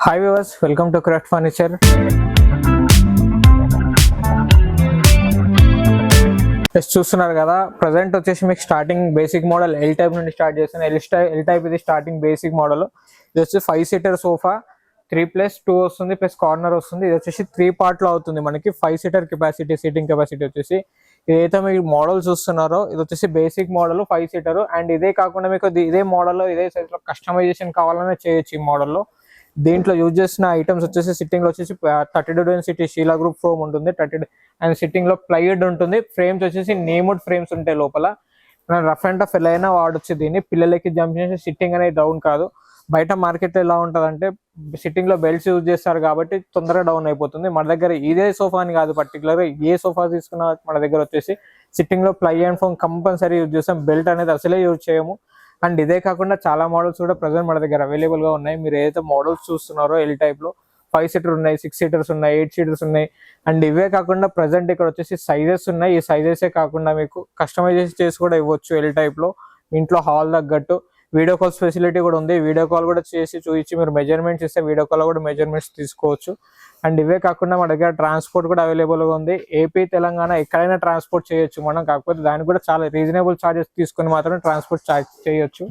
Hi viewers, welcome to craft furniture. చూస్తున్నారు కదా, present వచ్చేసి మీకు starting basic model L type నుండి స్టార్ట్ చేస్తాను. ఎల్ టైప్ ఇది స్టార్టింగ్ బేసిక్ మోడల్. ఇది వచ్చి 5 సీటర్ సోఫా 3+2 వస్తుంది, ప్లస్ కార్నర్ వస్తుంది. ఇది వచ్చేసి 3 పార్ట్ లో అవుతుంది. మనకి 5 సీటర్ కెపాసిటీ, సీటింగ్ కెపాసిటీ వచ్చేసి ఇదైతే మీరు మోడల్ చూస్తున్నారో ఇది వచ్చేసి బేసిక్ మోడల్ 5 సీటర్. అండ్ ఇదే కాకుండా మీకు ఇదే మోడల్లో ఇదే సైజ్ లో కస్టమైజేషన్ కావాలనే చేయొచ్చు ఈ మోడల్లో. దీంట్లో యూజ్ చేసిన ఐటమ్స్ వచ్చేసి సిట్టింగ్ లో వచ్చేసి 32 డెన్సిటీ షీలా గ్రూప్ ఫోమ్ ఉంటుంది. 30 అండ్ సిట్టింగ్ లో ప్లైవుడ్ ఉంటుంది. ఫ్రేమ్స్ వచ్చేసి నేమ్డ్ ఫ్రేమ్స్ ఉంటాయి లోపల. రఫ్ అండ్ టఫ్ ఎలా అయినా వాడొచ్చు దీన్ని. పిల్లలకి జంప్ చేసి సిట్టింగ్ అనేది డౌన్ కాదు. బయట మార్కెట్ ఎలా ఉంటుంది అంటే సిట్టింగ్ లో బెల్ట్స్ యూజ్ చేస్తారు కాబట్టి తొందరగా డౌన్ అయిపోతుంది. మన దగ్గర ఇదే సోఫా అని కాదు, పర్టికులర్ ఏ సోఫా తీసుకున్నా మన దగ్గర వచ్చేసి సిట్టింగ్ లో ply and foam compulsory use చేస్తాం. బెల్ట్ అనేది అసలే యూజ్ చేయము. అండ్ ఇదే కాకుండా చాలా మోడల్స్ కూడా ప్రజెంట్ మన దగ్గర అవైలబుల్ గా ఉన్నాయి. మీరు ఏదైతే మోడల్స్ చూస్తున్నారో ఎల్ టైప్ లో 5 సీటర్ ఉన్నాయి, 6 సీటర్స్ ఉన్నాయి, 8 సీటర్స్ ఉన్నాయి. అండ్ ఇవే కాకుండా ప్రజెంట్ ఇక్కడ వచ్చేసి సైజెస్ ఉన్నాయి. ఈ సైజెసే కాకుండా మీకు కస్టమైజేషన్ చేసి కూడా ఇవ్వచ్చు ఎల్ టైప్ లో. ఇంట్లో హాల్ తగ్గట్టు వీడియో కాల్స్ ఫెసిలిటీ కూడా ఉంది. వీడియో కాల్ కూడా చేసి చూపించి మీరు మెజర్మెంట్స్ ఇస్తే వీడియో కాల్ కూడా మెజర్మెంట్స్ తీసుకోవచ్చు. అండ్ ఇవే కాకుండా మన దగ్గర ట్రాన్స్పోర్ట్ కూడా అవైలబుల్ గా ఉంది. ఏపీ, తెలంగాణ ఎక్కడైనా ట్రాన్స్పోర్ట్ చేయొచ్చు మనం. కాకపోతే దానికి కూడా చాలా రీజనబుల్ చార్జెస్ తీసుకొని మాత్రం ట్రాన్స్పోర్ట్ చార్జ్ చేయొచ్చు.